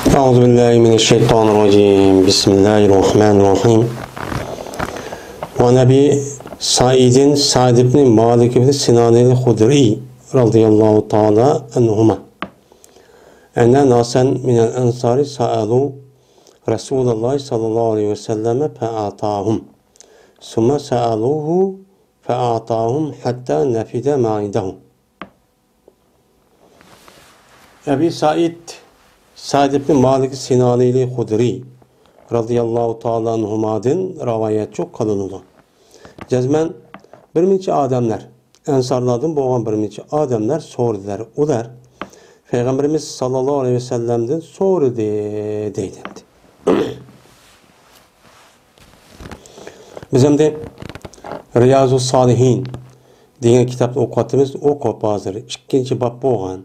أعوذ بالله من الشيطان الرجيم بسم الله الرحمن الرحيم وعن أبي سعد بن مالك بن سنان الخدري رضي الله تعالى عنهما أن ناسا من الأنصار سألوا رسول الله صلى الله عليه وسلم فأعطاهم ثم سألوه فأعطاهم حتى نفد ما عندهم. Ebi Sa'd ibn Malik Sinanili Hudri radıyallahu ta'ala anhumadın rivayet çok kalınıdı. Cezmen bir minçe adamlar, ensarlardan boğan bir minçe adamlar sordular. Ular Peygamberimiz sallallahu aleyhi ve sellem'den sordu deydi. Bizim de Riyazu Salihin diye kitapta okuttığımız o kopazları. İkinci bab boğan.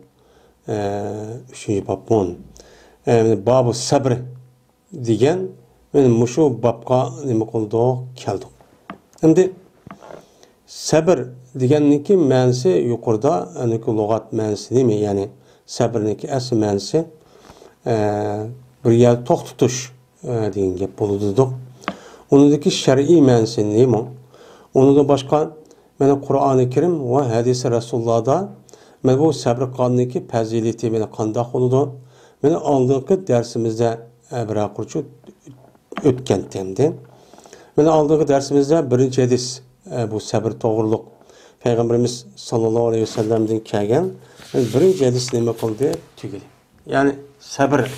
Üçüncü bab boğan. Bab-ı sabr diyen benim şu babka demek olduğu keldi. Şimdi sabr diyenninki mənsi yukarıda ki lügat mənsi değil mi? Yani sabrninki asıl mənsi bir yer tok tutuş diyen gep bulududur. Onundaki şer'i mənsi değil mi? Onu da başka Kur'an-ı Kerim ve hadis-i Resulullah'da bu sabr kanuniki fazileti kandak oludu. Aldığı dersimizde bir kurçu ötken temdi. Aldığı dersimizde birinci hadis bu sabır doğruluk Peygamberimiz sallallahu aleyhi ve sellem'den kelgen birinci hadis neme oldu tügeli. Yani sabır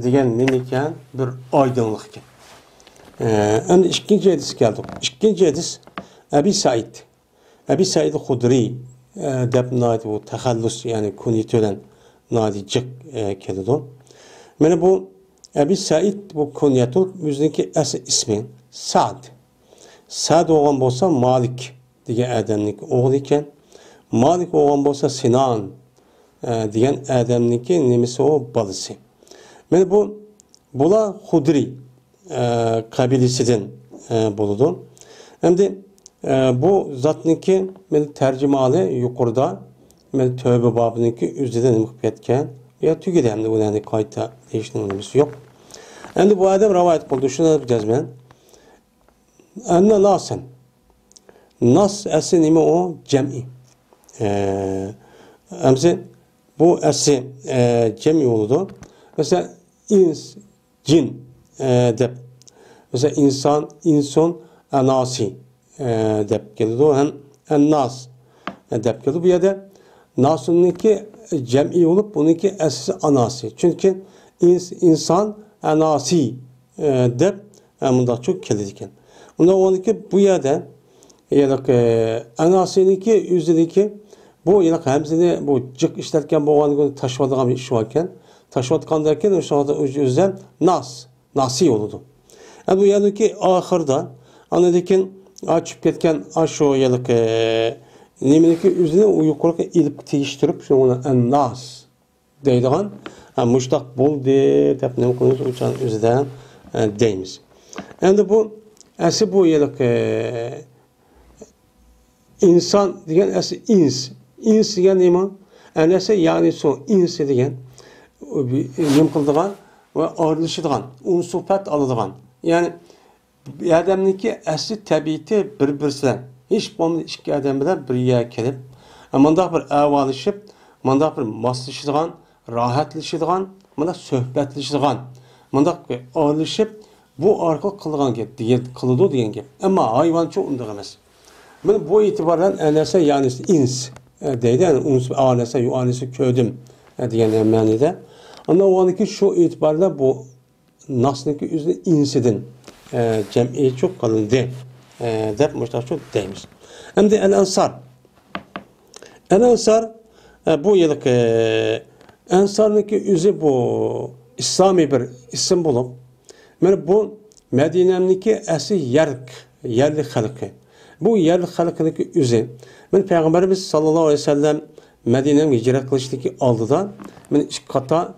diyen nemiken bir aydınlık ki. Yani ikinci hadis geldi. İkinci hadis Ebi Sa'id Hudri dep bu tehallus yani kunyetülen nadicik kelidi. Yani bu Ebi Sa'id bu kunyetü yüzdeki ismi Sa'd. Sa'd oğlan bolsa Malik diye adamlik oğlu iken Malik oğlan bolsa Sinan diyen adamniki nemisi o balısı. Yani bula Hudri kabilesinden buludu. Hem de bu zatniki tercümalı yukarıda tövbe babınınki üzerinde mükbetken ya tügede hem de bu yani kayıta değiştirilmesi yok. Hem de bu adam rivayet kıldı. Şunu yapacağız ben. Enne nasen. Nas esi nime o cem'i. Hemse bu esi cem'i oldu. Mesela ins, cin dep. Mesela insan, anasi dep geliyor. Hem ennas dep geliyor. Bu ya da nas'unki cem'i olup bununki esası anasi. Çünkü insan anasi dep bunda çok keledikken. Bunda onunki bu yerde anasininki yüzdeki bu yani hemsini bu cık işlerken bu olanı taşımadığım bir iş varken taşımadığındaki o yüzden nasi oldu. Yani bu yerdeki ahırda anladıkken açıp ketken aşağı yalık nemindeki üzerine yukarı ilip değiştirip şu ona en-nas deydiğin müştak bol de tepnem konusu uçan üzerinden deyimiz. Yani bu esi bu yalık insan diyen esi ins diyen neyman esi yani so ins diyen nem kıldığın ve ağırlaşıdığın unsufet alıdığın yani adamniki esi tabiiti birbirsinden hiç bunun iki adam bilen bir yere kelip manda bir avalışıp manda bir maslaşıdığın rahatlaşıdığın manda söhbetlaşıdığın manda ağırlaşıp bu arka kılgan gep kılıdı diyen gep ama hayvan çok unduk emez. Bu itibardan enese yani ins deydi yani uns anese yuanesi köydüm diyen manide. Ama o anki şu itibarla bu nasniki üzerine insidin cem'i çok kalındı. Dep müştak çok deyimiz. Hem de el-ensar. El-ensar bu yıllık ensarniki üzü bu İslami bir isim bulup yani bu Medine'mdeki esi yerli halkı. Bu yerli halkındaki üzü. Yani Peygamberimiz sallallahu aleyhi ve sellem Medine'nin hicret kılıçtaki aldıdan yani kata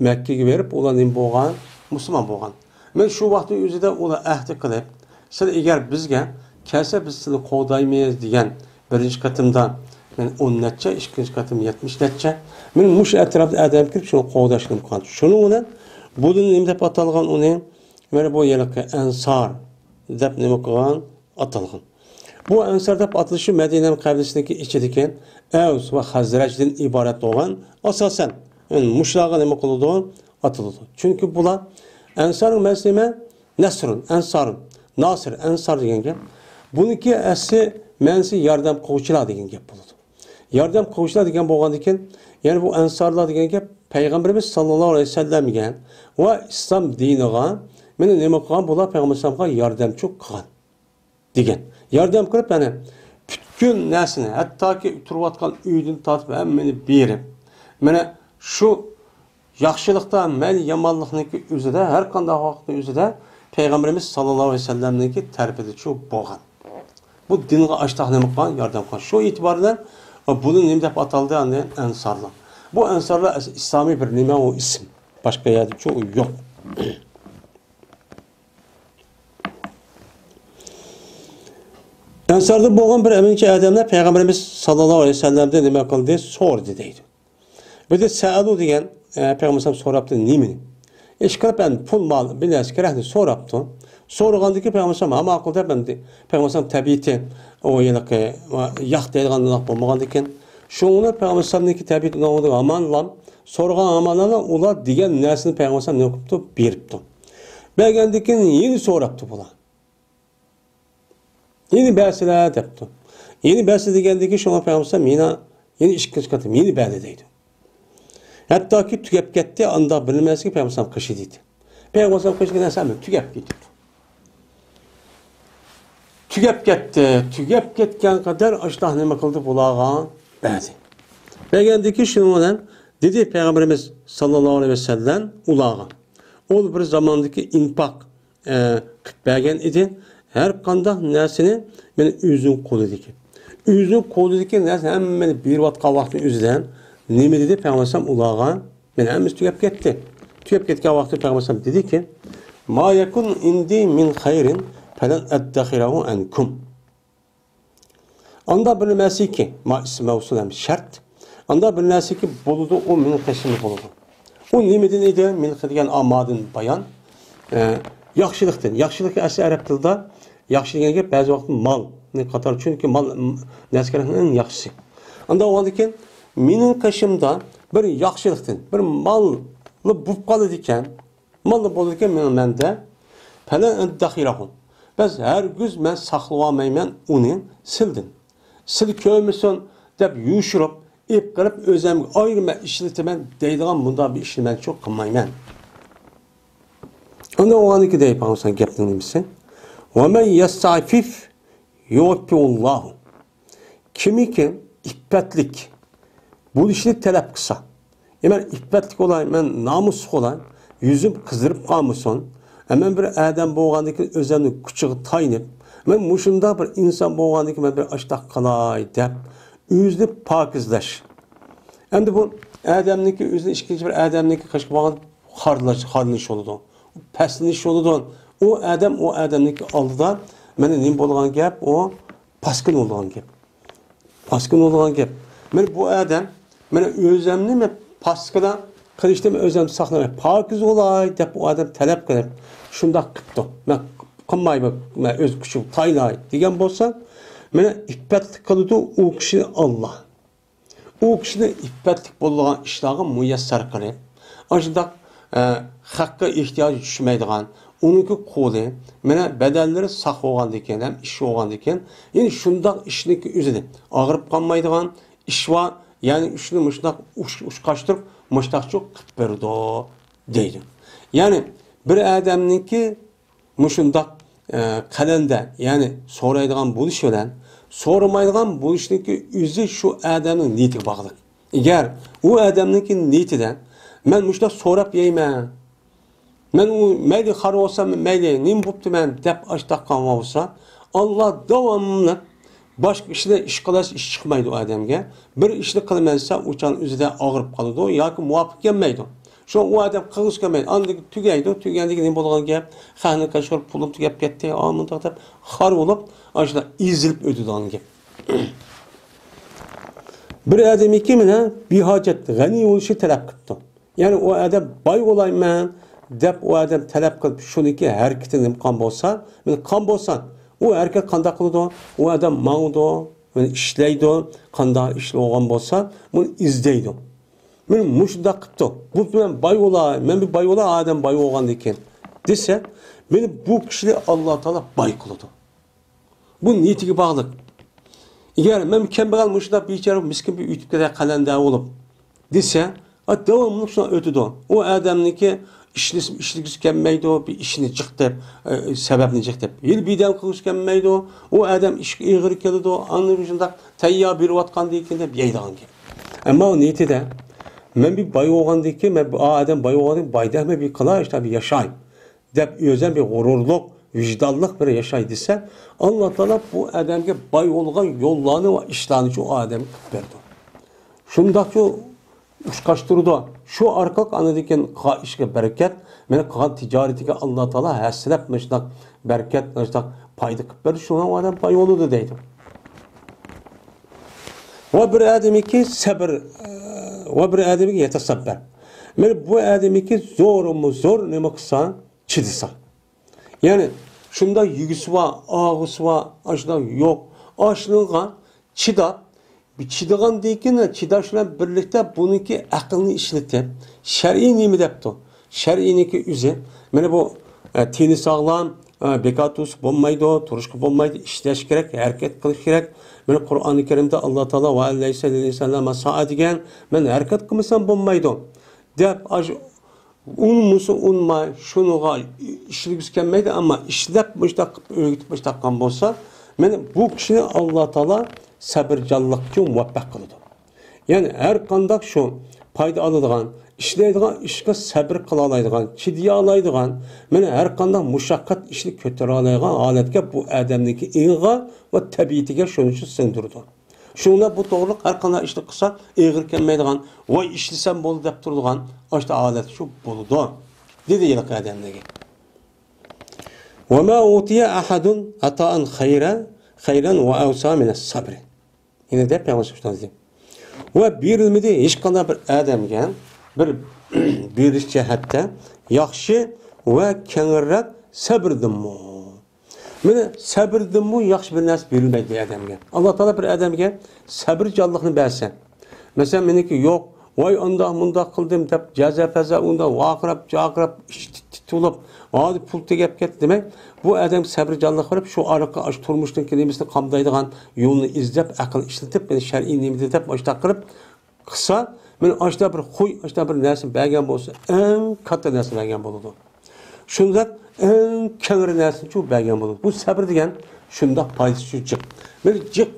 Mekke'ye verip ulanın boğan Müslüman boğan. Yani şu vakti üzüde ola ahdi kılıp siz eğer bizge kelse biz sizi kovdaymayız diyen birinci katımda Men 10 netçe, ikinci katım 70 netçe. Men muş etrafda adam kirip şunu qoğdaşkım qaldı. Şunu bilen budun nima deb atalgan uni mana bu yerga Ansar deb nima qilgan atalgan. Bu Ansar deb atılışı Medine qabilesindeki içideki Aws ve Hazraj'dan ibaret olan asasen yani muşlağa nima qildi atıldı. Çünkü bular Ansar'ın meslime Nasr'ın, Ansar'ın, Nasr, Ansar degan gap. Buniki asli mensi yordam qiluvchilar degan gap bo'ladi. Yordam qiluvchilar degan bo'lgandan keyin, ya'ni bu Ansarlar degan gap Payg'ambarimiz sallallohu alayhi vasallamga va islom diniga meni nima qilgan bular Payg'ambarimizga yordamchi qilgan degan. Yordam qilib yani bütün narsani, hattoki turayotgan uydan tortib hammani berib, mana shu yaxshilikdan, mayli yomonlikniki o'zida, har qanday vaqtning o'zida Payg'ambarimiz sallallohu alayhi vasallamniki tarbiyachi bo'lgan. Bu dinga açtaq nima qilgan, yordam qilgan. Shu e'tibordan buni nima deb ataldi endi Ansarlar. Bu Ansarlar islomiy bir nima o ism. Boshqa yerda chu yo'q. Ansarda bo'lgan bir aminchi odamlar Payg'ambarimiz sallallohu alayhi vasallamdan nima qildi, so'rdi deydi. Bir de Sa'du degan Payg'ambarimiz so'rabdi nimani? Eşkarapen pul mal bilas kerakni so'rabdi. So'ragandiki Payg'ambarimiz ama aqlda bendi. Payg'ambarimiz tabiati o yilqi yaq deydiganlar bo'lmagandan keyin shuni Payg'ambarimizning tabiati nomida amanlam so'ragan amanlar ular degan narsani Payg'ambarimiz ne qilibdi, beribdi. Bergandan keyin yeni so'rabdi bular. Yeni bəsilər debdi. Yeni bəsi degəndəki şuna Peyğəmbər mina yeni iş qışqatım, yeni bəli deydi. Hətta ki tügəb getdi, anda bilinməz ki Peyğəmbər qışı deydi. Peyğəmbər qışı gedəsən tügəb getdi. Tügəb getgən qədər açdaq nə qıldı bulağa bəzi. Bəgəndəki şuna dedi Peyğəmbərimiz sallallahu aleyhi ve sellem ulağa. O bir zamandakı infaq bəgən idi. Her qandaq nərsini meni özün qo'lidagi. Özün qo'lidagi narsa hammani berayotgan vaqtni o'zidan nima dedi Payg'ambar ulağa? Men hammasi tugab ketdi. Tugab ketgan vaqtda Payg'ambar dedi ki: "Ma yakun indi min xayrin falan addakhirahu ankum." Anda bir narsa ki, ma ismi usulam şart. Anda bir narsa ki boludu o min qishini boludu. O nimadan edi? Min degan amadın bayan. Yaxşılıqdan. Yaxşılık asli arab tilida yaxşı degan ba'zi vaqt mal ne qatar çünkü mal naskarning eng yaxshisi. Anda o'g'andikin mening qishimda bir yaxshilikdan, bir malni bo'lib qoldi ekan, malni bo'ldi ekan menda falan daxirahum. Biz har güz men saqlab olmayman uni sildim. Sil ko'rmasin deb yushirib, ip qilib o'zimga ayrima ishlataman deydigan bunda bir ishni men çok qilmayman. Anda o'g'andiki deyip alsan gapning nimasi? وَمَنْ يَسْتَعْفِفْ يُوَفِّهُ اللّٰهُ Kimiki iffetlik bu işini talep kısa. Hemen iffetlik olay, men namus olay, yüzüm kızdırıp kalmışsın. Hemen bir adam boğandaki özenli küçüğü taynip, men muşunda bir insan boğandaki men bir açtak kalay deyip, yüzlü pakizleş. Hem de bu adamdaki yüzlü işkinci bir adamdaki kaşık bağın harlış oldu. Pəsliniş oldu. O adamdaki aldıda mənə nim bolğan gap, o paskın olğan gap. Paskın olğan gap. Mən bu adam mənə özəmni mən paskıda qilishdim özəm saxlamay. Pakiz olay deb o adam talab qilib, shundaq qilibdi. Mən qilmayman, mən öz kuchim taylay degan bo'lsa, mənə iffetlik qildi o kishi Allah. O kishini iffetlik bo'lgan ishlari muyassar qilib, ashundaq haqqa ehtiyoj tushmaydigan onunki qo'li mana badallari saq bo'lgandan keyin ham ish bo'lgandan keyin endi shundoq ishniki o'zida og'rib qolmaydigan ish va ya'ni ishni mushundoq ushqashtirib mushtaqchoq qilib berdi deydi. Ya'ni bir odamniki mushundoq qalanda ya'ni so'raydigan bo'lish bilan so'ramaydigan bo'lishniki o'zi shu odamning niyatiga bog'liq. Agar u odamniki niyatidan men mushundoq so'rab yeyman, men u mayli xar olsam mayli nim bo'pti men deb ashtaqqan bo'lsa, Alloh davomli boshqa ishda ish qilish ish chiqmaydi u odamga. Bir ishni qilmasa, o'chan o'zida og'rib qoladi yoki muvofiq kelmaydi. Shu u odam qilg'ish kelmaydi. Andi tugaydi, tuganligi nim bo'lgan gap, xahni qashqir pulim tugab ketdi, amund deb xar bo'lib, ashuna ezilib o'tadigan gap. Bir adam iki mine bir hacet gani oluşu talep kıptı. Yani o adam bay olayman dep o adam talep kılıp şuniki hareketini kan bolsa, men kan bolsan o hareket kanda kılıdı, o adam mağdı, men işleydi, kanda işli olgan bolsa, bunu izleydi. Men muşda kıptı. Bu men bay olay, men bir bay olay adam bay olgan eken. Dese, beni bu kişiyle Allah Teala bay kılıdı. Bu niyetiga bağlı. Eğer men kembag'al muşda bichara miskin bir ütüpkede kalende olup dese, devamlı şuna ötüdü. O adamniki işligisi kelmeydi, bir işini çık dep, sebebini çık dep. Yıl birden kılıç kelmeydi, o adam işe iğri keldi, anlı şundak tayya bir vatkan deyken de yeydiğen gibi. Ama o niyeti de, men bir bay olgan deyken, men adam bay olgan deyken, bayda bir kıla işte bir yaşay. Dep özen bir gururluk, vicdanlık bir yaşay dese, Allah Teala bu adamga bay olgan yollarını ve işlerini o adamı verdi. Şundak ki uçkaştırdı. Şu arkalık anladıyken işe bereket, meni kılan ticaretiga Allah Teala hasilep meşnak bereket, meşnak payda kıpberdi. Şuna o adam bay oludu deydi. Ve bir adamı ki sabır, ve bir adamı ki yetesabber. Men bu adamı ki zor ne kısa, çidisa. Yani şunda yügüsü var, ağısı var, aşıda yok. Aşılığına çida, bir çıdığan deyken çıdaşla birlikte bununki aklını işletip, şer'i nimi depti. Şer'iniki üze. Mene bu teni sağlam, bekatus olmaydı, turuşku olmaydı, işleş gerek, hareket kılış gerek. Mene Kur'an-ı Kerim'de Allah Teala ve aleyhisselatü vesselam sa'a digen, men hareket kılmışsan olmaydı. Dep, unmusu unma, şunuğa işligisi kelmeydi ama işlepmişde, öğütmüşde kan bolsa, men bu kişini Allah Teala sabırcallık için muvaffak kıldı. Yani her kandak şu payda alıdığan, işleydiğen işe sabır kılalaydıgan, çidiye alaydıgan, men her kandak muşakkat işini kötüre alaydıgan aletke bu adamdaki iğga ve tabiitige şunun için sındırdı. Şuna bu doğruluk her kandak işte kısa iğir kelmeydigan, vay işlisem bolu dep durduğan, işte alet şu boludu. Dedi yıllık adamdaki. وَمَا اُوْتِيَ أَحَدٌ عَطَاءً خَيْرًا وَاَوْسَى مِنَ الصَّبْرِ. Yine de peygamber diyor. Ve bir ilmide hiç kadar bir adamga bir iş cihette yaxşı ve kenarrak sabırdım mı? Mene sabırdım mı yaxşı bir nas verilmeydi adamga. Allah Teala bir adamga sabırcallıkını versen. Mesela meniki yok, vay anda munda kıldım dep caza paza unda vaqrab caqrab tutulup hadi pul tegep ket demek. Bu adam sabırcallık verip şu arka aş turmuşdan kelimesini kamdaydıgan yolunu izlep akıl işletip beni şer'i nimeti dep başta kırıp kısa men aşta bir huy aşta bir narsa bergen bolsa en katta narsa bergen boludu. Şunda en kenar narsa şu bergen boludu. Bu sabır degen şunda faydası çık. Men çık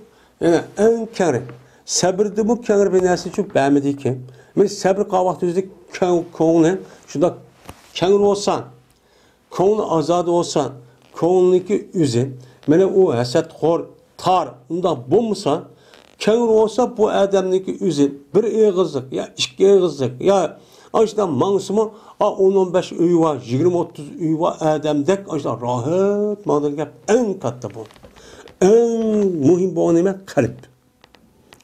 yani en kenar sabırdı bu kenar bir narsa şu bermedi ki. Men sabır qavaq düzlük koğunu şunda kenar olsan koğunu azad olsan koğunliki üze mene o haset xor tar unda bulmasa kenar olsa bu adamniki üze bir eğizlik ya iki eğizlik ya aşıdan mansımı 10-15 üy var 20-30 üy var adamdek aşıdan rahat mağdur gap en katta bu en muhim bu anime kalp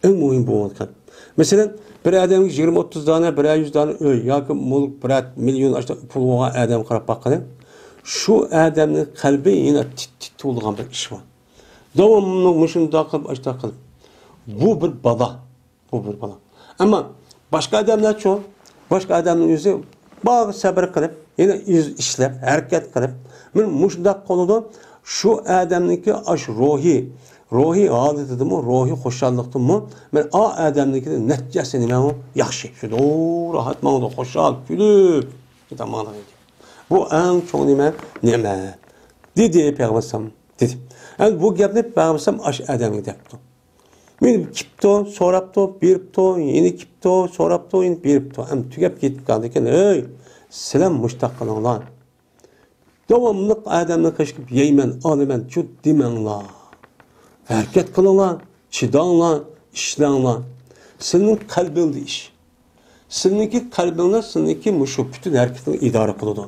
en muhim bu kalp mesela bir adamın 20-30 tane, bir 100 tane öy, yakın mulk, bir milyon aşağı pul olan adam qarab bakın. Şu adamın kalbi yine tit olgan bir iş var. Devamlı muşunda qilib, aşağı qilib. Bu bir bala. Bu bir bala. Ama başka adamlar çok. Başka adamın yüzü bağ sabır qilib, yine işlep, hareket qilib. Men muşunda qoludu. Şu adamniki aş ruhi haletidimi, ruhi hoşallıqdimi? Men a adamniki neticesi nima o? Yaxshi. Şu rahat mağda, hoşal, gülüp. Tamam. Bu en çok nima? Ne'mat. Dedi Peygamber dedi. Yani bu gapni Peygamber aş adamga depti. Men kipto, sorapto, beripto, yeni kipto, sorapto, yeni beripto. Am tugab ketib qoldi ekan. Ey, sizlar mushtaq qilinglar. Devamlı adamni qishqib yeyman, olaman, shu demanglar. Hareket kılınlar, çidanlar, işlenler. Senin kalbinde iş. Seninki kalbinde, seninki muşu bütün hareketini idare kılıdı.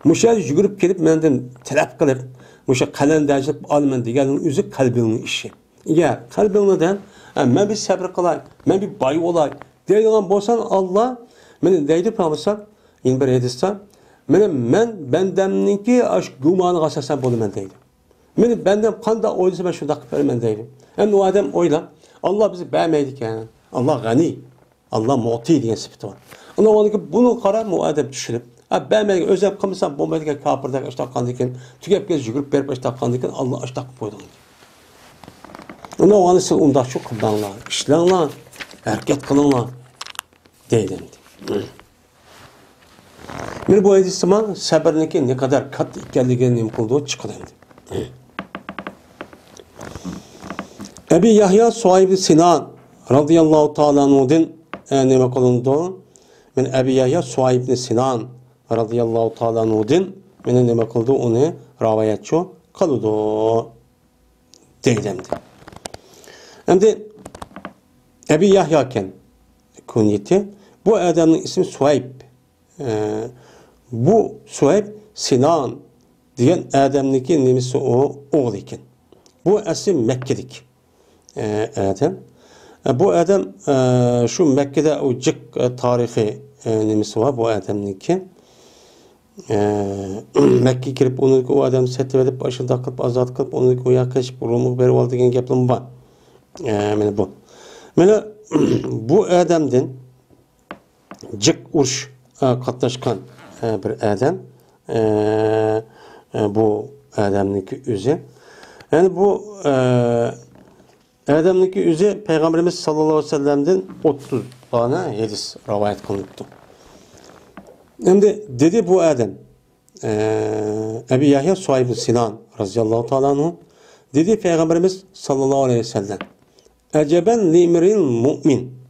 Muşa yugurip gelip menden talep kılıp, muşa kalendacılık alman degenin özü kalbinin işi. Ya kalbinde men bir sabr qilay, men bir boy olay deydigan bo'lsan, Alloh meni deydi Peygamber in bir hadisda, men bandamniki ash gumoniga asosan bo'laman deydi. Meni bandam qanday o'ylasa men shunday qilib beraman deydi. Endi u odam o'yla, Alloh bizni bermaydi ekan. Alloh g'ani, Alloh mu'ti degan sifati bor. Ona bunu qarab mu odam tushunib, bermaydi, o'zab qilmasam bo'lmaydigan kofirdak ish taqqandikan, tugabga yugurib berib ish taqqandikan Alloh ish taqib qo'ydi. Ona siz unda shu qilinglar, ishlanglar, harakat qilinglar deydi. Men bu hadisda sabrniki ne kadar katta ekanligini nima qildi chiqdi endi. Ebi Yahya Suayb Sinan radhiyallohu ta'ala anhudan nima qilindi? Men Ebi Yahya Suayb Sinan radhiyallohu ta'ala anhudan meni nima qildi? Uni rivoyatchi qildi deydi. Endi Ebi Yahya ekan kunyeti. Bu adamın ismi Suayb. Bu Suayb Sinan diyen adamniki nimisi o oğlu iken. Bu asli Mekke'dik adam. Bu adam şu Mekke'de o cık tarihi nimisi var bu adamniki. Mekke'ye girip onu o adam seti verip başında kılıp azat kılıp onu o yaklaşıp Rum'u verip aldı gen geplim var. Bu. Bu adamdan cık uruş katlaşkan bir adam. Bu adamniki üzü. Yani bu adamniki üzü Peygamberimiz sallallahu aleyhi ve sellem'den 30 tane hadis rivayet kılındı. Hem de dedi bu adam Ebi Yahya Suayb Sinan radıyallahu ta'ala anhu dedi Peygamberimiz sallallahu aleyhi ve sellem Eceben limril mu'min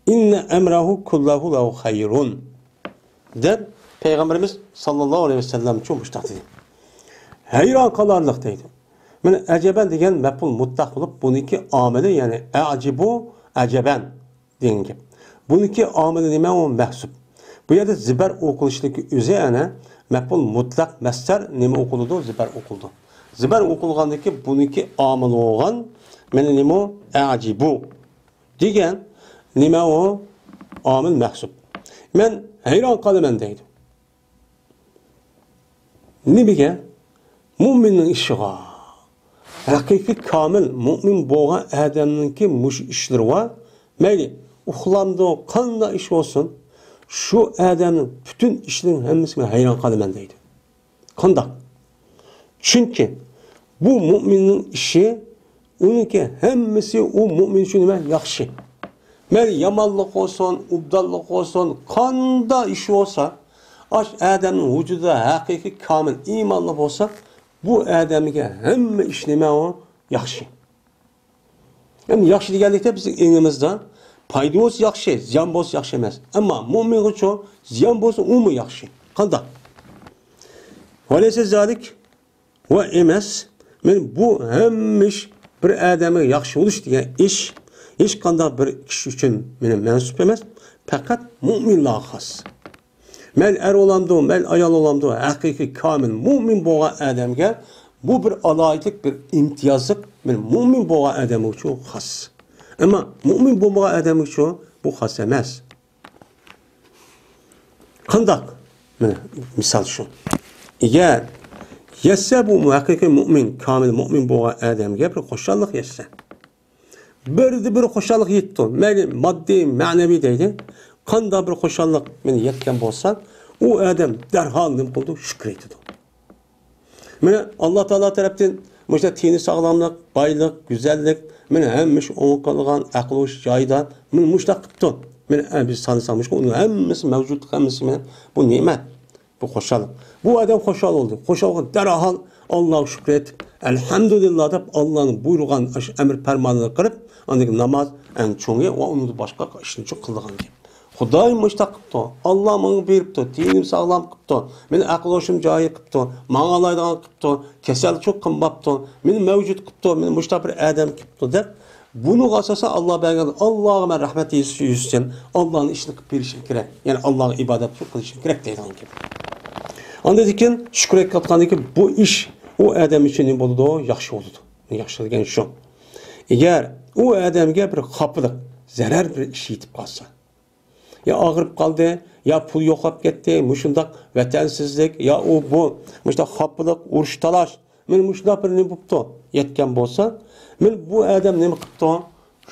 İnne emrahu kullahu lahu hayrun der Peygamberimiz sallallahu aleyhi ve sellem çok müştak dedi. Hayran kalarlık deydi. Yani aceben degen mef'ul mutlak olup buniki ameli yani acibu aceben deyin ki. Buniki ameli nime o mehsub. Bu yerde ziber okuluştaki üzerine mef'ul mutlak mesler nime okuludu? Ziber okuldu. Ziber okulgandaki buniki ameli olan meni nime o acibu degen nime o amel mehsub. Men hayran kalımen deydi. Nibiga mu'minning ishiga haqiqiy kamil mu'min bo'lgan odamningki mush ishlari va mayli uxlamdi qanday ish bo'lsin shu odamning butun ishining hammasiga hayron qolaman deydi. Qanday? Chunki bu mu'minning ishi uniki hammasi u mu'min uchun nima yaxshi. Mayli yomonlik bo'lsin, ubdallik bo'lsin, qanday ish bo'lsa aş adamın vücuda haqiqiy kamil imanlı olsa bu adamga hamma ish nima o yaxshi. Yani yaxshi deganlikda bizning elimizda foyda bo'lsa yaxshi, ziyon bo'lsa yaxshi emas. Ammo mu'min uchun ziyon bo'lsa u mu yaxshi? Qanday? Valesa zalik va emas. Men bu hamma ish bir odamga yaxshi bo'lish degan ish hech qanday bir kishi uchun meni mansub emas, faqat mu'minlarga xos. Mel er olamdı, mel ayal olamdı, haqiqiy kamil mu'min bo'lgan odamga bu bir alaylik bir imtiyozlik, men mu'min bo'lgan odam uchun xos. Ammo mu'min bo'lmagan odam uchun bu xos emas. Qandoq? Mana misol shu. Agar yassa bu haqiqiy mu'min, kamil mu'min bo'lgan odamga bir xo'shallik yassa. Bir xo'shallik yetdi. Mayli moddiy, ma'naviy deydi. Qanday bir xo'shallik meni yetgan bo'lsa, u odam darhol nima qildi? Shukr etdi. Mana Alloh taolo tarafdan Müşte tini sağlamlık, baylık, güzellik, men hemmiş onu kalgan akılış joyida men müşte qipti. Men biz sanısamış onu hemmisi mevcut, hemmisi men bu nimet, bu xoşallık. Bu adam xoşal oldu. Xoşallık derhal Allah'a şükret. Elhamdülillah deb Allah'ın buyurgan emir fermanını qilib, ondaki namaz en çoğu ve onu başka işini çok kılgan gibi. Xudoy müşte qipti. Allah menga beribdi. Dinim sağlam qipti. Men aqloshim joyi qipti. Menga alaydigan qipti. Kasal çok qimmatdi. Men mevcut qipti. Men müşte bir adam qipti deb bunu asasa Allah bergan Allah'a rahmet etsin. Allah'ın işini qilib berishi kerak. Yani Allah'a ibadet qilishi kerak deydigan gibi. Ondan keyin shukr etgandan keyin bu ish u odam uchun bo'ldi, yaxshi bo'ldi. Yaxshi degan shu. Agar o adamga bir xafalık, zarar bir iş yetib qolsa. Ya ağırıp kaldı, ya pul yo'qolib ketdi, mushundaq vatansizlik, ya o bu, mushundaq xafalık, urush talash, men mushundaq bir nima bo'pti, yetgan bo'lsa, men bu adam nima qilibdi?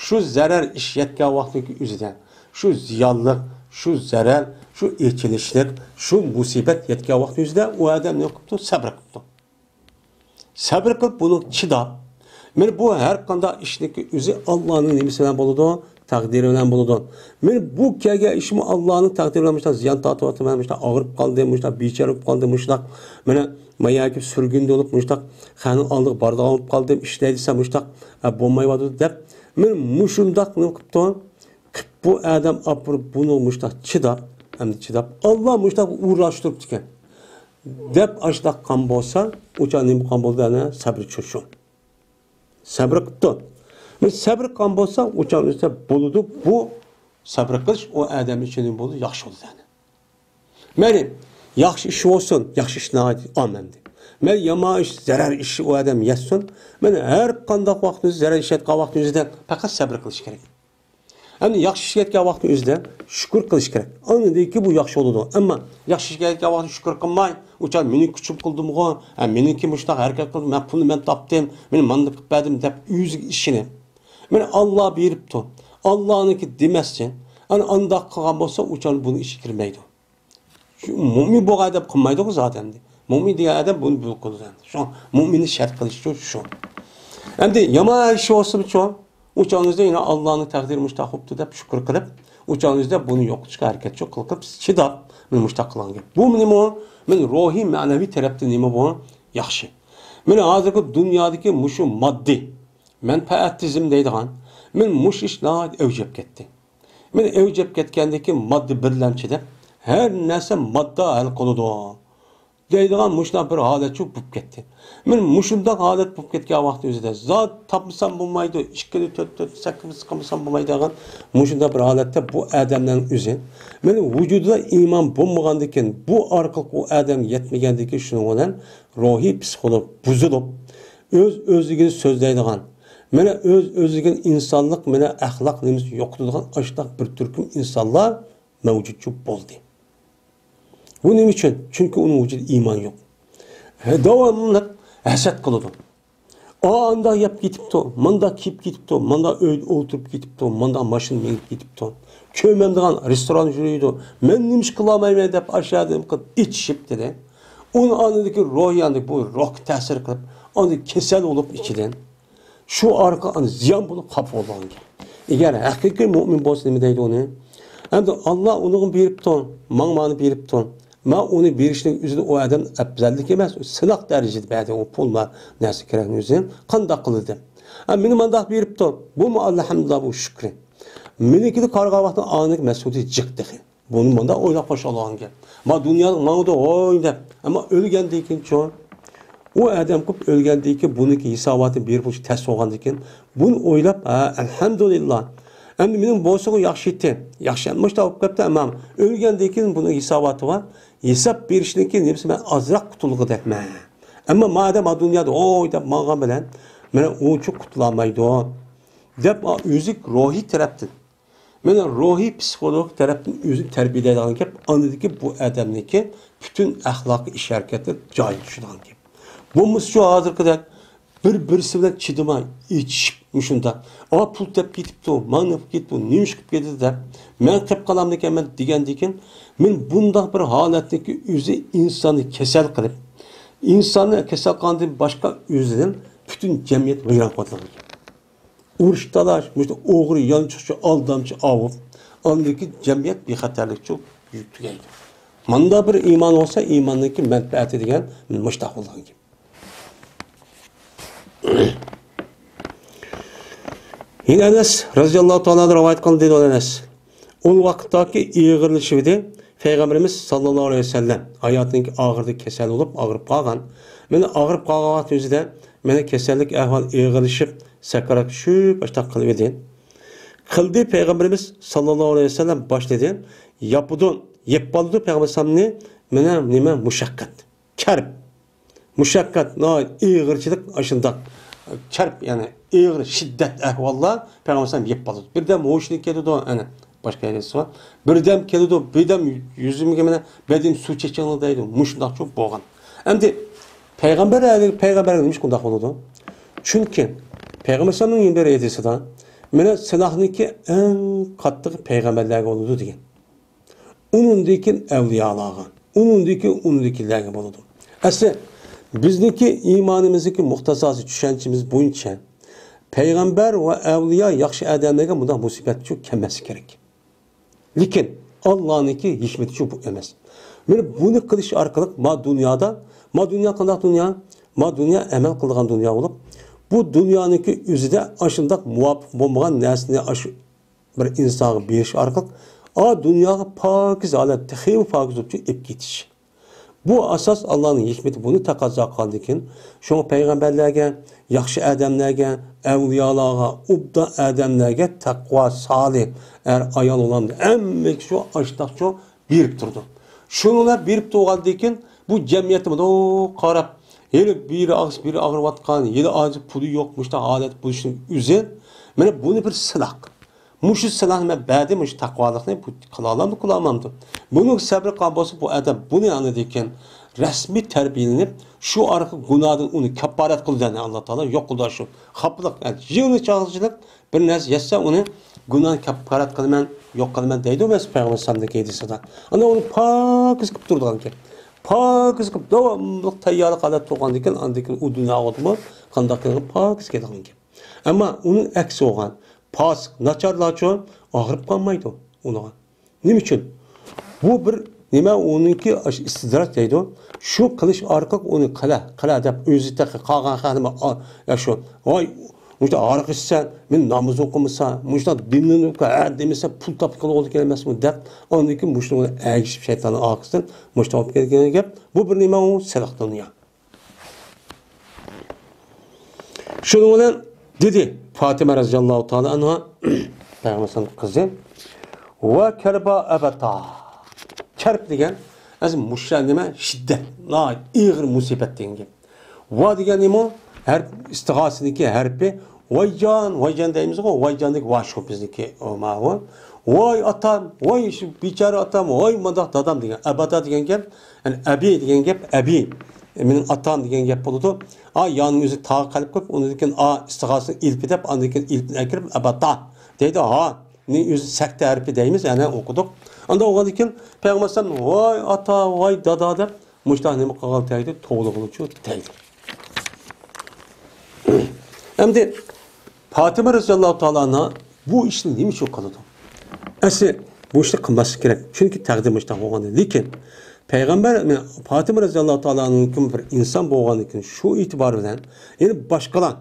Shu zarar ish yetgan vaqtning o'zida, shu ziyonlik, shu zarar, shu echilishlik, shu musibat yetgan vaqt o'zida u adam nima qilibdi? Sabr qilibdi. Sabr qilib buni chidab, men bu har qanday ishniki o'zi Allohning nimasi bilan bo'ladi, taqdiri bilan bo'ladi. Men bu kelgan ishim Allohning taqdiri bilan mushta ziyon tortyapman, mushta og'rib qoldim, mushta bechora bo'lib qoldim, mushta mana mayaki surgunda bo'lib mushta xanin oldiq barda olib qoldim, ishlaydisan mushta bo'lmaydi deb men mushundaq nima qilibdi? Bu adam apır bunu mushta chidab, hamda chidab Alloh mushta uğraştırıp ekan. Deb ashdaq qon bo'lsa, o'sha nima qon bo'lgani sabr cho'shin. Sabr qildi. Men sabr qon bo'lsa, o'sha o'zida bo'ladi. Bu sabr qilish o odam uchun bo'ladi, yaxshi bo'ladi. Meni yaxshi ish olsun, yaxshi ishni olmandi. Men yomon ish, zarar ish o odam yetsin. Men har qanday vaqtingiz zarar ishlatgan vaqtingizda faqat sabr qilish kerak. Hem yaxshi ish ketgan vaqt o'zida shukr qilish kerak. Anidiki bu yaxshi bo'ladi. Ammo yaxshi ish ketgan vaqt shukr qilmay, o'cha meni kuchim qildim-ku, meniki mushtaq harakat qildim, men pulni men topdim, men manda qilib berdim deb o'z ishini. Men Alloh beribdi. Allohniki demasdan, ana undaq qilgan bo'lsa, o'cha buni ish kirmaydi. Shu mu'min bo'lgan deb qilmaydi-ku zaten. Mu'min degan odam buni qiladi. Shu mu'minni shart qilish shu. Endi yomon ish olsa-chu uçağınızda yine Allah'ın takdiri müştakıptı deb şükür kılıp, uçağınızda bunu yo'qotishga harakat qilib, chidab, men mushtaq qilan gap. Bu nima? Men ruhiy, ma'naviy tarafdan nima bu? Yaxshi. Men hozirgi dunyodagi mushu moddiy manfaatizm deydigan, men mush ishlar avjab ketdi. Men avjab ketgandagi moddiy birlamchida har narsa modda hal qiladi. Deydigan mushunday bir holat bo'lib ketdi. Men mushunday holat bo'lib ketgan vaqt o'zida zot topsam bo'lmaydi, 2 4 4 8 qilsam bo'lmaydi degan mushunday bir holatda bu odamning o'zi men vujudida iymon bo'lmagandan bu orqali u odam yetmagandan shuning bilan ruhiy psixolog buzilib o'z-o'ziga so'zlaydigan, mana o'z-o'ziga insonlik, mana axloq nimasi yo'qotadigan ashtaq bir turkum insonlar mavjud bo'ldi. Bu nima uchun? Chunki uning vujudida iymon yo'q. Davomli hasad qiladi. Anda yap ketibdi, manda kiyib ketibdi, manda uyda o'tirib ketibdi, manda mashina minib ketibdi. Ko'mamdigan restoran yuriydi. Men nima ish qila olmayman deb aşağıdan qilib ichishib dedi. Uni anidagi ro'yandi bu roh ta'sir qilib, uni kasal bo'lib ichidan shu orqali ziyon bo'lib xafa bo'lgan. Agar haqiqiy mu'min bo'lsa nima deydi uni? Endi Alloh uni beribdi, mangmani beribdi. Ma onu berishning o'zida o adam afzallik emas, sinoq darajada berdi o pullar narsa kerakni o'zi qanday qildi. Meni mandaq beribdi. Bu alhamdulillah bu shukri. Menikini qarg'an vaqtda aniq mas'uliyat jiqdi. Buni manda o'ylab qo'shilgan gap. Ma dunyoning ma'noda o'ylab, ammo o'lgandan keyin o adam ko'p o'lgandan keyin buniki hisobotini berib o'tish tas bo'lgandan keyin buni o'ylab, alhamdulillah. Endi mening bo'lsa yaxshi etdi. Yaxshi emas topib ketdi, ammo o'lgandan keyin buni hisoboti bor. Hesap berishniki nimasi men azroq qutulg'i debman. Ammo madam dunyoda o'ylab ma'g'an bilan men o'chu qutulmaydi deb o'zi ruhiy tarafdan. Meni ruhiy psixolog tarafdan o'zi tarbiyalaydigan gap, anidagi bu odamniki butun axloqiy ish harakati joy tushadigan gap. Bu shu hozirgidek bir-birisi bilan chidamay ichib mushunda. Pul deb ketibdi, manib ketibdi, nimish qilib ketdi deb men qilib qolamdan ekan degandan men bundoq bir holatdagi o'zi insonni kasal qilib, insonni kasal qilgandan boshqa o'zidan butun jamiyat vayron qiladi. Urush talash, mushta o'g'ri, yanchiqchi, aldamchi avib, ondagi jamiyat bexatarlikchi tugaydi. Manda bir iymon olsa, iymonniki manfaati degan mushtaq bo'lgan gap. Yine Enes radıyallahu ta'ala rivayet kıldı dedi Enes. O vakittaki ağırlaşıvdı. Peygamberimiz sallallahu aleyhi ve sellem hayatındaki ağırlık kesel olup ağırıp kalgan. Mene ağırıp kalgan vakti özüde mene kesellik ahval ağırlaşıp sakarat şu başta kılıverdi. Kıldı Peygamberimiz sallallahu aleyhi ve sellem başladı. Yapıdın, yapbalıdı Peygamber sallallahu mene nime muşakkat. Çarp. Muşakkat, ağırçılık aşındak. Çarp yani ağır, şiddet ahvallar Peygamber yep baladı. Birden hoşunu kelidi o, hani başka yerisi var. Birden kelidi o, birden yüzümge mene bedim su çeçenli deydi. Muşundak çok boğan. Hem de Peygamber demiş kundak oldu. Çünkü Peygamber sallallahu aleyhi ve sellem mene silahındaki en katlı peygamberler oldu diye. Onundaki evliyalığa, onundakilerge oldu. Aslında bizdeki imanımızdaki muhtasası düşüncemiz boyunca peygamber ve evliya yaxşı adamlarga bundan musibet çok kemesi gerek. Lakin Allah'ınki hikmeti çok bu emas. Mene bunu kılış arkalık ma dünya qandaq dünya? Ma dünya emel kılgan dünya olup bu dünyanınki üzüde aşındaq muvafık bolmagan narsani bir insana beriş arkalık a dünyaga pakiz alet texim pakiz olup ip ketiş. Bu asas Allah'ın hikmeti bunu taqazza qildi ekan. Şoň peygamberlerge, yaxşı adamlarga, evliyalarga, ubda adamlarga taqvo salih ayol olamdı. Emmek şu aştaq şu berip turdu. Şunular berip turgandan keyin bu jamiyatimiz o qarab, biri ağırvatqan, yeli acı pulu yokmuş da adet buluşun üzen. Mene bunu bir silah. Muşu silah me badi muş taqvalıqni bu qılalamdı qılamamdı. Bunun sabr qalbosu bu adam bunu anladı ekan resmi terbiyelenip şu arka günahdan onu kaparat kıldı Allah Teala yok kıldı şu. Xaplık yani jığını çağırıcılık bir narsa yasa onu günah kaparat kılman yok kılman deydi o Peygamber sallallahu aleyhi ve sellem. Ana onu pak sıkıp durduğan ki. Pak sıkıp devamlı tayyarı kadar turgan ekan andikin o dünya oldu qandaqligi pak sıkıdan ki. Ama onun aksi olgan pas, naçarlarca ağırıp kalmaydı ona. Ne için? Bu bir nima onunki istidrak deydi. Şu kılıç arkak onu kala dep özü de qalgan xanıma ya şu. Vay muşta arqısan men namaz okumasa, muşta dinini oku demese pul tapqılı oldu gelmesmi dep onunki muşta onu əgişib şeytanın arqısından muşta olub gelgen gep. Bu bir nima o selaqdanıya. Şunun bilan dedi Fatıma radhiyallahu ta'ala anha Peygamber'in kızı ve kerba abata kerb degan az muşan nima şiddet la ağır musibet degan va degan nima her istihasiniki harfi vaycan deymiz o vaycandaki vaşo bizniki o ma vay atam vay şu biçare atam vay madaq dadam degan abata degan gap yani abi degan gap abi menin atam degan gap bo'ladi. A yanın özü tağı qalib qo'yib, undan a istig'osini ilp deb, undan keyin ilpni akirib abata deydi. Ha, ne özü sakta harfi deymiz, yani o'qidik. Anda o'qigan keyin Payg'ambar voy ata, voy dada deb mushta nima qilgan deydi, to'g'riqluchi deydi. Endi Fatıma radhiyallahu ta'ala bu ishni nima uchun qiladi? Asli bu ishni qilmaslik kerak. Chunki taqdir mushta bo'lgan. Lekin Peygamber Fatıma radhiyallahu ta'ala'nın bir insan boğanı için şu itibar bilen yani başkalar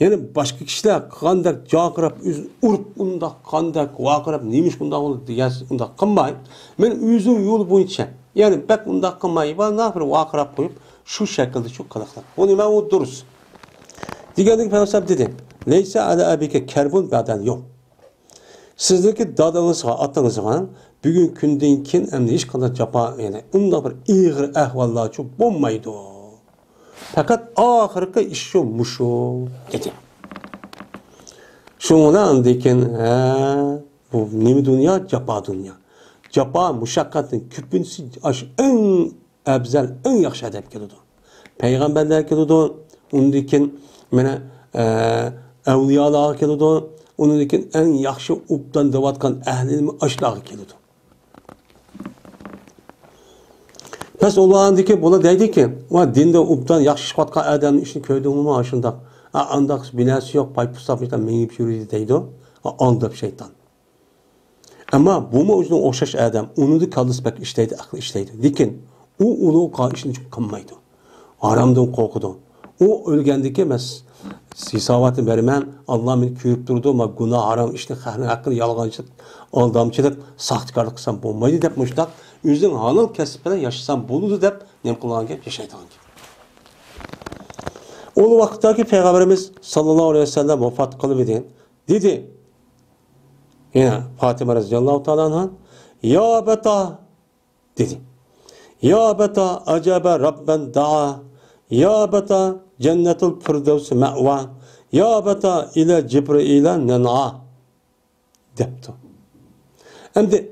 yani başka kişiler kandak caqırap urup undak kandak vaqırap neymiş bundak oldu diye undak qılmay men özüm yol boyunca yani bak undak qılmay va ne yapır vaqırap koyup şu şekilde çok qılaqlar. O nima o durus. Diğerlik Peygamber dedi. Leysa ala abike kerbun ba'dan yok. Sizdeki dadınızga, atınızga bugün künden keyin endi hech qanday japa, yani unda bir ig'ir ahvollar çok bo'lmaydi. Fakat oxirgi ish shu mushu dedi. Shundan dekin bu nima dünya, japa dünya. Japa mushaqqatning ko'pincha eng afzal, eng yaxshi adab keladi. Payg'ambarlar keladi, undan keyin mana avliyolar keladi. Onun için en yaxşı ubdan devatkan ehlilmi aşlağı keladi. Pes olağandaki buna deydi ki, dinde ubdan yaxşı çıqatkan adamın işini köydüğünü aşındaq. Andaq binası yok, paypustapmışdan menip yürüydü deydi o. Andaq şeytan. Ama bu mu özünün oxşaş adam, onu da kaldısbek işleydi, aklı işleydi. Lekin o uluğu işini çok kanmaydı. Aramdan korkudu. O ölgendeki sisavatı berimen Allah beni köyüp durdu ama günah haram işte hakkını yalgancılık, aldamçılık, sahtkarlık kılsam bulmaydı dep muştak. Özün halal kesipten yaşasam buludu dep nem kılan gibi yaşaydan gibi. O vakitteki Peygamberimiz sallallahu aleyhi ve sellem vefat kılıbedin. Dedi yine Fatıma radhiyallahu ta'ala anha ya beta dedi. Ya beta acaba Rabben da'a ya beta cennetul firdevsi ma'va Ya beta ile Cibril nena depti. Endi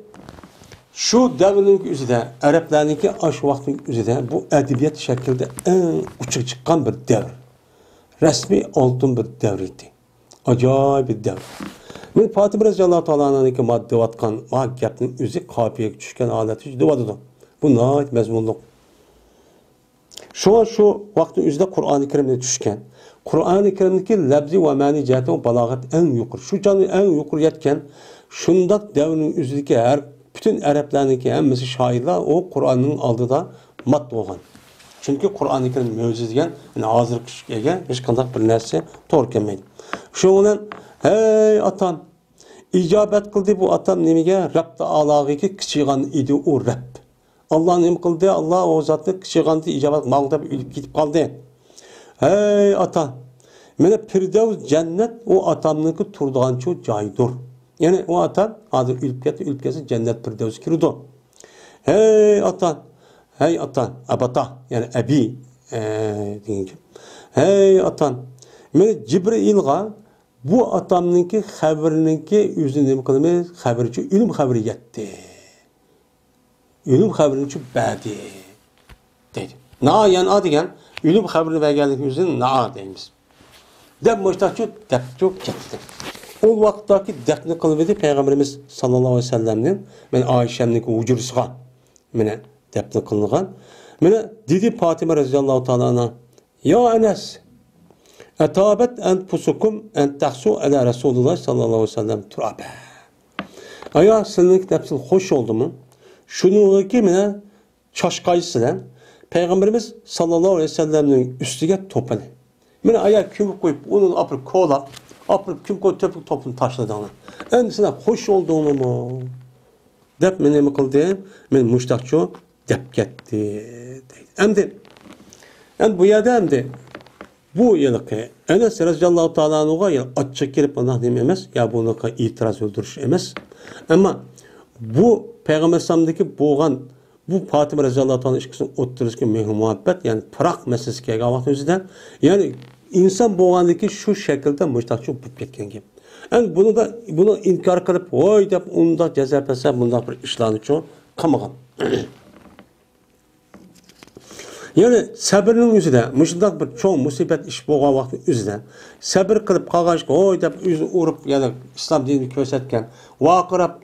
şu devrinin üzerinde, Araplarınki aş vaktin üzerinde bu edebiyat şekilde en uçuk çıkan bir devr. Resmi altın bir devriydi. Acayip bir devr. Men Fatıma radhiyallahu ta'ala'nınki madde vatkan gapning o'zi qofiyaga tushgan holati juda bo'ladi. Bu nihoyat mazmunliq. Şu vaqtning o'zida Qur'oni Karimga tushgan. Qur'oni Karimdagi labzi va ma'ni jihati balog'at eng yuqori. Shu jonli eng yuqori yetgan shundoq davrning o'zidagi har bütün Araplarniki hammasi shoirlar o Qur'onning oldida mat bo'lgan. Chunki Qur'oni Karim mo'jiza degan, hozirgi kishiga hech qanday bir narsa to'g'ri kelmaydi. Shu bilan hey atam ijobat qildi bu atam nimaga Rabbda alog'iga kichigan edi u Rabb. Allah nima qildi? Allah o zotni kichiganda ijobat maqtab o'lib ketib qoldi. Hey ata, mana Firdavs jannat o atamniki turdigan shu joydir. Yani o ata hozir o'lib ketsa jannat Firdavs kirdi. Hey ata, abata yani abi deyince. Hey ata, mana Cibrilga bu atamniki xabariniki o'zini nima qilamiz? Xabarchi ilm xabari yetdi. Ölüm xabarini için bədi deydi. Na yani degan ölüm xabarini verganlik üzerine na deyimiz. Deb müştahçı depçuk ketdi. O vaqtdaki dəfni qılıb Peygamberimiz sallallahu aleyhi ve sellem'nin men Ayşem'nin ucursuğa mene dəfni qılınğan. Mene dedi Fatıma radhiyallahu ta'ala ya Enes etabet enfusukum en tahsu ala Resulullah sallallahu aleyhi ve sellem turabe. Aya senin nefsin hoş oldu mu? Şunu ki mene çaşkayısıdan Peygamberimiz sallallahu aleyhi ve sellem'nin üstüge topanı. Mene ayağa kümük koyup onun apır kola, apır küm koyup töpük topunu taşladı ona. Endisine hoş olduğunu mu? Dep mene mi kıldı? Men müştakçı dep gitti. Hem bu yerde hem de bu yılki Enes radhiyallahu ta'ala'nıga açık gelip ona dememez. Ya bunu itiraz öldürüş emez. Ama bu Peygamber Sallam'daki boğan bu Fatıma radhiyallahu ta'ala ilişkisinin otururken mehr muhabbet yani pırak meselesi gelgen vakti özüden yani insan boğandaki şu şekilde müştakçı bulup ketken gibi. Yani bunu inkar kılıp oy deyip onda ceza pesa bunda bir işlanıcı kamagan. Yani sabırın yüzüde, müşündak bir çoğun musibet iş boğan vakti yüzüde, sabır kılıp kağaçka, oy deyip yüzünü uğrup, yani İslam dinini kösetken, vakırap,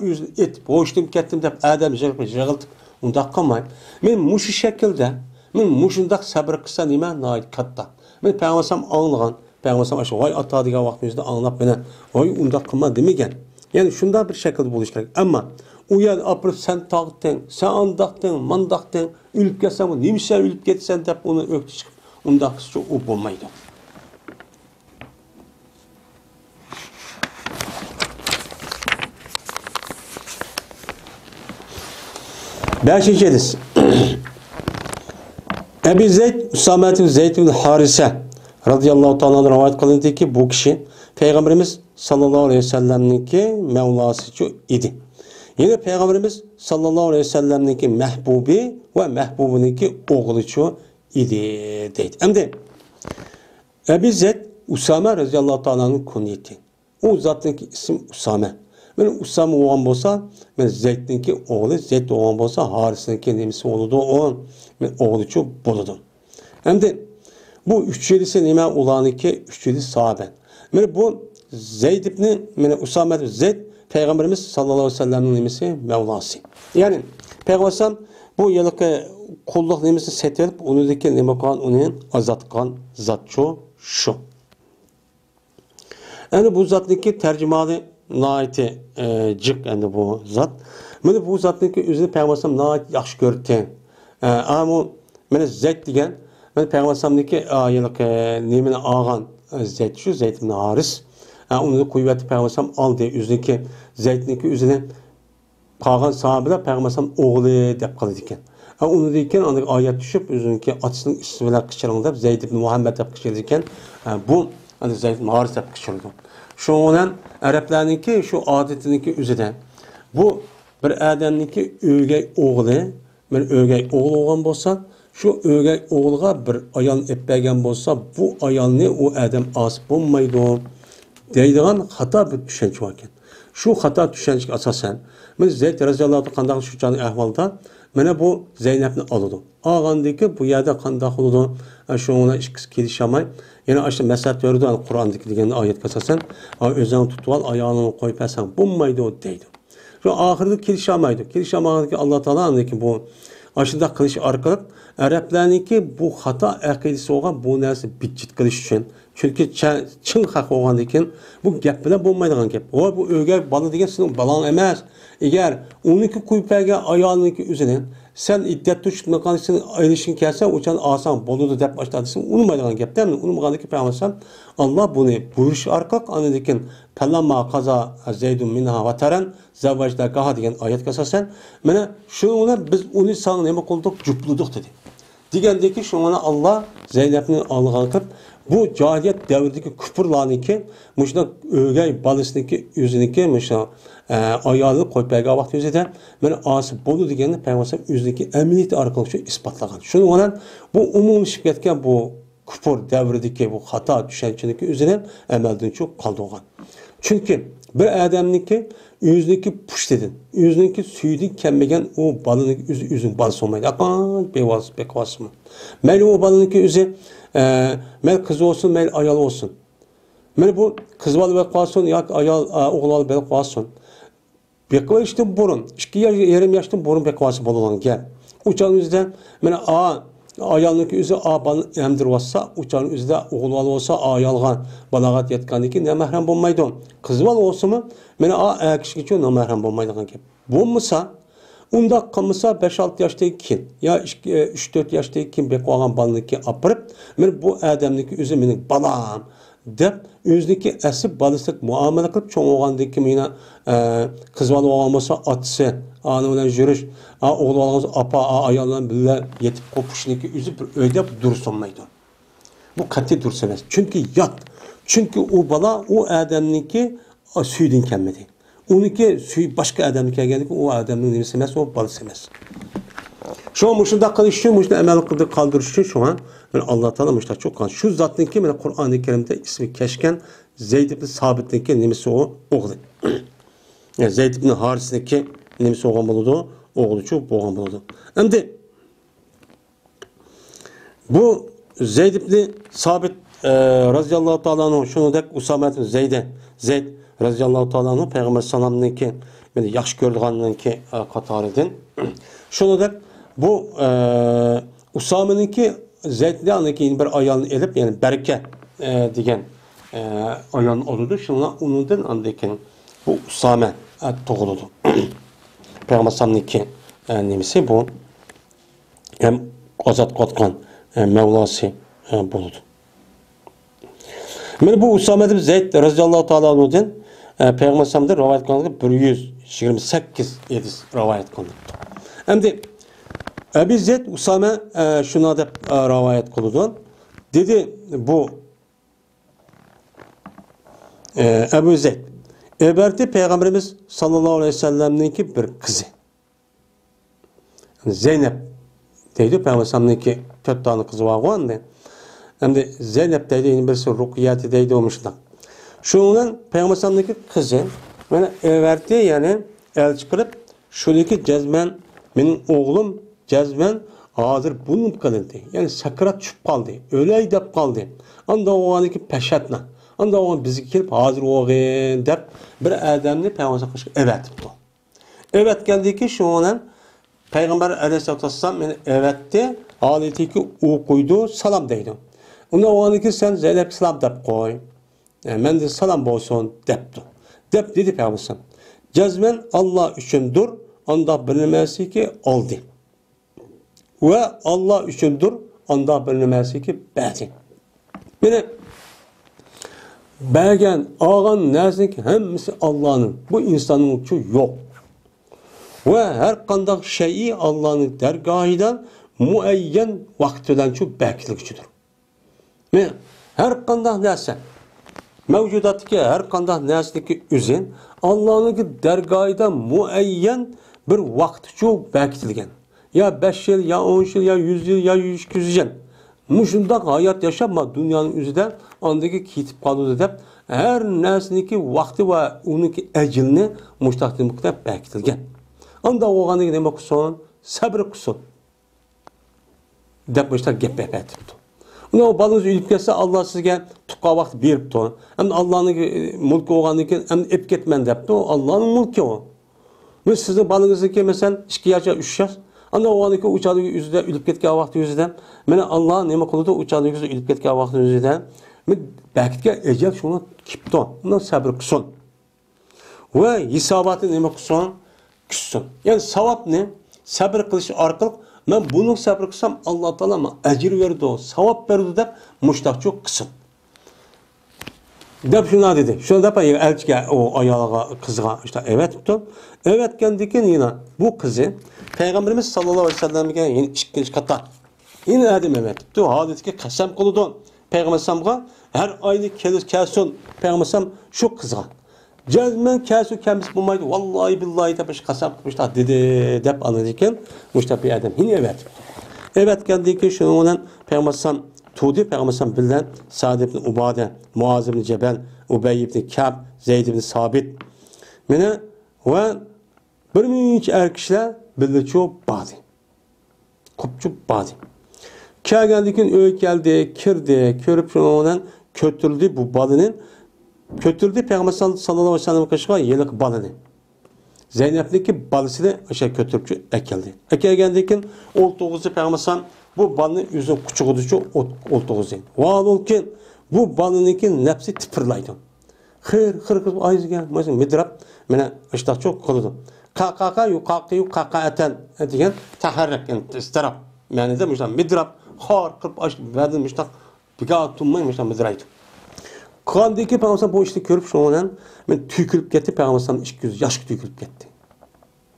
yüzünü et, boğuştum kettim deyip, adam jığıltık, ondak kalmayın. Men muşu şekilde, men muşundak sabır kısa nime nait katta. Men Peygambersam anlığan, Peygambersam aşı, vay ata diye vakti yüzüde anlap bana, oy ondak kalma demegen. Yani şunda bir şekilde buluş gerek. Ama uyan apır sen tağıttın, sen andaktın, mandaktın, ülüp gelsen, nimsen ülüp getsen deyip onu öktü çıkıp, ondak çok o bulmaydı. Beşinci hadis. Ebu Zeyd, Üsamet-i Zeyd ibn Harise radıyallahu ta'ala rivayet kılındı ki bu kişi Peygamberimiz sallallahu aleyhi ve sellem'ninki Mevlası idi. Yine Peygamberimiz sallallahu aleyhi ve sellem'ninki mehbubi ve mehbubununki oğluçu idi deydi. Hem de Ebu Zeyd Usame radıyallahu ta'ala'nın kunyeti. O zatınki isim Usame. Yani Usame oğlan bolsa, yani Zeyd'ninki oğlu, Zeyd oğlan bolsa Haris'ninki nemisi oğludu, o oğluçu boludu. Hem de bu üççelisi nime olanınki üççeli sahabe. Yani bu Zeyd ibn yani Usame Zeyd Peygamberimiz sallallahu aleyhi ve sellem'nin nemisi Mevlası. Yani Peygamber bu yılki kulluk nemisi setilip onudaki nime kalan onun azatkan zatçı şu. Yani bu zatdaki tercümanı naiti cık yani bu zat. Yani bu zatdaki üzerine Peygamber naiti yaxşı gördü. Ama yani Zeyd diyen yani Peygamber'deki yılki nemini ağan Zeyd şu Zeyd ibn Haris. Onu kuvveti Peygamber aldı üzerindeki Zeyd'ninki üzerine kalan sahabeler Peygamber oğlu deyip kaldı iken. Onu deyken ayet düşüp üzerindeki atısının üstüne kışırıldı. Zeyd ibn Muhammed deyip kışırıldı iken bu Zeyd ibn Haris deyip kışırıldı. Şu olan Araplarınki şu adetinki üzerine bu bir adamniki ögey oğlu, bir ögey oğlu olan bolsa Şu ögey oğulga bir ayol etpegen bolsa, bu ayolni o adam asıp olmaydı deydigan hata bir düşünce varken. Şu hata düşünceye asasen, men Zeyd radhiyallohu anhu qanday şu canlı ahvalda mana bu Zeynepni alıdı. Ağandaki bu yerde qanday oldu? Şu ona ikisi kelişamay. Yani aşağı mesat verdi Kur'an'daki degan ayet asasen, özün tutup al ayağını koyup asan bulmaydı o deydi. Şu ahirde kelişamaydı. Kelişamaydı ki Allah Teala andaki bu aşında kılış arkalık Araplarniki bu hata akidesi olan bu narsa bitjit kılış için. Çünkü çın hak olgan ekan bu gap bilan bo'lmaydigan gap. O bu ögey bala degan sening balang emas. Eğer onunki kuypaga ayolniki o'zini sen iddat tutmagansan ayrılışın kelsa o'chan oson bo'ladi deb boshladisan, unmaydigan gapda, unmaganiki payg'ambar Allah bunu buyurish orqali anadikin Pallama qaza Zeydun minha va taran zavajda degan oyatga asosan mana shuni biz uni san nima qildik, jupladik dedi. Degandeki şuna Allah Zeynep'ni alğan qilib bu cahiliyet devrideki küfürlarniki muşna ögey balısındaki yüzüneki muşna ayağını koyup peyga vakti yüzüde ben asıp bolu degenini peygamber yüzündeki eminiyeti arkalık şu ispatlagan. Şunu olan bu umumlaşıp ketken bu küfür devrideki bu hata düşençindeki yüzüne emelden çok kaldı olan. Çünkü bir adamniki yüzündeki puş dedin. Yüzündeki suyudun kemmegen o balındaki yüzün balısı olmaydı. Akan bekvası mı? Mel o balındaki yüzü mel kız olsun, mel ayal olsun. Mel bu kız balı bekvasın ya ayal oğlalı bekvasın. Bekva işte burun. 2 yarım yaştan burun bekvası bolulan gel. Uçağın yüzünden mel ayalniki yüzü balını emdirvassa, uçağın yüzüde oğlalı olsa ayalgan balagat yetkandaki ne mehrem bulmaydı. Kız balı olsun mu? Mel kişi için ne mehrem bulmaydı gel. Bulmasa unda kalmasa 5-6 yaştayken ya 3-4 yaştayken bekvagan balınki apırıp bu adamdaki üzü menin balam dep özdeki esip balıslık muamele kılıp çoğun oğandaki mena kız balı olmasa atısı anı bilen jürüş oğlu olmasa apa ayağından bile yetip kopuşundaki üzü bir öyle dursunmaydı. Bu katı dursamaz. Çünkü yat. Çünkü o bala o adamdaki süydün kelmedi. Onunki suyu başka adamlık geldi ki o adamın nemesi emas, o balısı emas. Şu an muşunda kılış için, muşunda emel kıldığı kaldırış için şu an Allah Teala muşta çok kan. Şu zatın ki Kur'an-ı Kerim'de ismi keşken Zeyd ibn Sabit'in ki nemesi o oğlu. Yani Zeyd ibn Haris'in ki nemesi oğlan buludu, oğlu çok oğlan buludu. Hem de bu Zeyd ibn Sabit radıyallahu ta'ala şunu da Usame ibn Zeyd radıyallahu ta'ala Peygamber sallam'ın ki beni yaxşı gördüğünün ki katarıdın. Şunu da bu Usame'nin ki Zeyd'den ki bir ayağını elip yani berke diyen ayağın olurdu. Şuna onundan andakin bu Usame doğuludu. Peygamber sallam'ın ki nemisi bu hem azat qatqan Mevlası buludu. Men bu Usame ibn Zeyd radıyallahu ta'ala anhu'dan Peygamber sallam'da rivayet kılındı 128 hadis rivayet kılındı. Endi Ebu Zeyd Usame şuna da rivayet kıldı. Dedi bu Ebu Zeyd Eberdi Peygamberimiz sallallahu aleyhi ve sellem'ninki bir kızı. Zeynep deydi Peygamber sallam'ninki 4 tane kızı var o hem de Zeynep deydi, yine birisi Rukiyyati deydi olmuşlar. Şundan Peygamber sallam'daki kızı bana verdi yani el çıkarıp şuradaki cezmen benim oğlum cezmen hazır bulunup kaldı. Yani sakrat çıkıp kaldı. Öyle edip kaldı. Anda o anki peşetna. Anda o bizi gelip hazır oğlum deyip bir adamını Peygamber sallam'daki evet tuttu. Evet geldi ki şundan Peygamber aleyhisselatü vesselam beni evetti. Aleti ki o koydu salam deydi. Ona o anki sen Zeynep salam deyip koy. Ben de salam bolsun depti. Dep dedi Peygamber sallam. Cezmen Allah üçündür. Anda bilinmesi ki oldu. Ve Allah üçündür. Anda bilinmesi ki bədi. Beni bəgən, ağan, nəsin ki hemisi Allah'ın. Bu insanın uçu yok. Ve her kandak şeyi Allah'ın dergahiden muayyen vaktinden çok beklilikçidir. Ve her kandak neyse mevcudattaki her kandak neysindeki üzün Allah'ın dergahiden muayyen bir vakti çok bekligen. ya 5 yıl, ya 10 yıl, ya 100 yıl, ya 200 yıl. Muşundak hayat yaşama dünyanın üzerinde andaki kitip kaldı deb her nesniki vakti ve onunki ecilini muştaklıkta bekletilgen. Anda oğanı demek kusun, sabır kusun. Deb muştak gep bekletipti. Ona balınız ülüp gelse Allah sizge tuqa vaqt beripti. Hem Allah'ın mülkü oğanıki hem ep ketmen depti. O Allah'ın mülkü o. Biz sizin balınızdaki mesela 2 yaşa 3 yaş. Anda oğanıki uçadı yüzüde ülüp ketken vaqt yüzüde. Mene Allah neme kılıdı uçadı yüzüde ülüp ketken vaqt yüzüde. Men bekitke ecel şunu kipti. Ondan sabır kusun. Ve hisabatı neme kusun? Küssün. Yani savap ne? Sabır kılışı arkalık. Ben bunun sabır kılsam Allah Teala ama ecir verdi o. Savap verdi de muştak çok kısın. Dep şuna dedi. Şuna da elçiye o ayağa kızga işte evet tuttu. Evet kendikin yine bu kızı Peygamberimiz sallallahu aleyhi ve sellem'e yine ikinci kata. Yine adım evet tuttu. Hadis'e kasem kılıdı. Peygamber sallallahu her aylık kelsin Peygamber sallallahu şu kızga. Cezmen kelsin kendisi bulmaydı. Vallahi billahi de bir kasem kılmışlar dedi. Dep anladıkken Mustafa adam yine evet tuttu. Evet kendikin şunun Peygamber sallallahu Tudi Peygamber bilen Sa'd ibn Ubade, Muaz ibn Cebel, Ubey ibn Ka'b, Zeyd ibn Sabit. Mene ve bir minç erkişler bildiço badi. Kopçu badi. Kelgendikin öğüt geldi, kirdi, körüp şundan kötüldü bu balının. Kötüldü Peygamber sallallahu aleyhi ve sellem kaşığa yelik balını. Zeynep'deki balısı da aşağı kötürpçü ekildi. Ekelgendikin oltuğuzu Peygamber bu balının yüzü küçüğüdüçü oltuğuzu. Vaal olken bu balınınki nefsi tıpırlaydı. Hır ayızgen mesela midrap mene işte çok kılıdı. Kaka eten diyen taharrek yani istirap. Yani de mesela midrap har kırp aç verdim işte bigat tutmaymış midraydı. Kandaki Peygamber bu işte görüp şundan men tükülüp gitti Peygamber'in 200 yaş tükülüp gitti.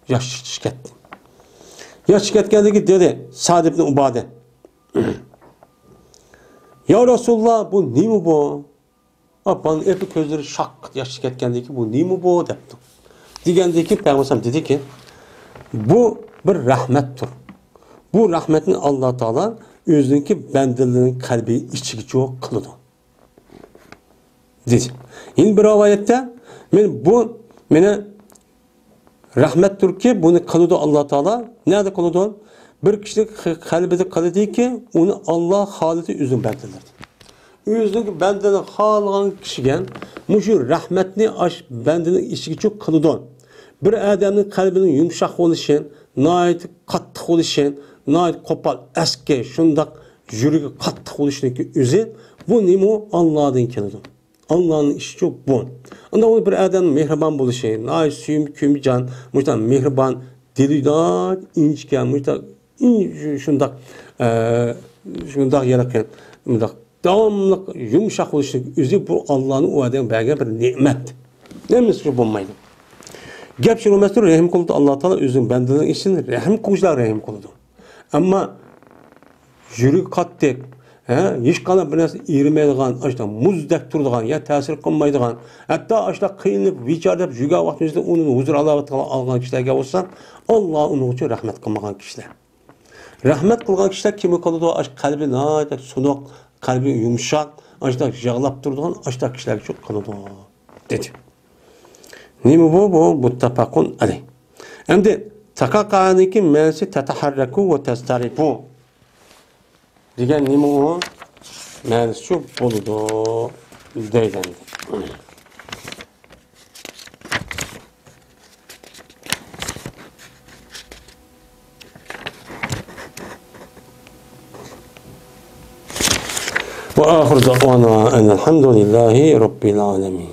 Yaş gitti. Yaş ketgendeki dedi Sa'd ibn Ubade. Ya Resulullah bu ne mi bu? Apan epi gözleri şak yaş ketgendeki bu ne mi bu dedi. Digendeki Peygamber dedi ki bu bir rahmettir. Bu rahmetin Allah Teala özündeki bendelerin kalbi içi çok kılıdı. Dedi. Yine bir rivayette bu mene rahmettir ki bunu kılıdı Allah Teala. Nerede kılıdı? Bir kişilik kalbide kılıdı ki onu Allah haleti üzüm bendelerdi. Üzündeki bendelerin halıgan kişigen muşu rahmetini aş bendenin içi çok kılıdı. Bir adamın kalbinin yumuşak oluşun, nait katlı oluşun, nait kopal eski şundak yürüyü katlı oluşundaki üzü bu nimo Allah'ın kılıdı. Allah'ın işi çok bu. Ondan onu bir adam mehriban buluşu, nait suyum kümü can, muştan mehriban, dilidat, inçken, muştan şundak yarakın, muştan devamlı yumuşak oluşundaki üzü bu Allah'ın o adamın belge bir nimet. Neymiş şu bulmaydı. Gep şunu mesut rahim kıldı Allah Teala özün bendelerin için rahim kılışlar rahim kıldı. Ama yürü kattık, hiç kana bir narsa erimeydigan, işte muzdek turdigan, ya tesir kılmaydigan, hatta işte kıyınıp vicar deb juga vaqtimizda onun huzur Allah Teala algan kişilerge olsa Allah onun için rahmet kılmagan kişiler. Rahmet kılgan kişiler kimi kıldı o kalbi nayet sunuq, kalbi yumuşak, işte yağlap turdigan, işte kişiler çok kıldı dedi. Nimi bu muttafaqun aleyh. Endi taqaqaniki mensi tataharraku ve tastarifu. Degan nima u? Mensi shu bo'ladi deydi. Ve ahir davana enelhamdülillahi rabbil alamin.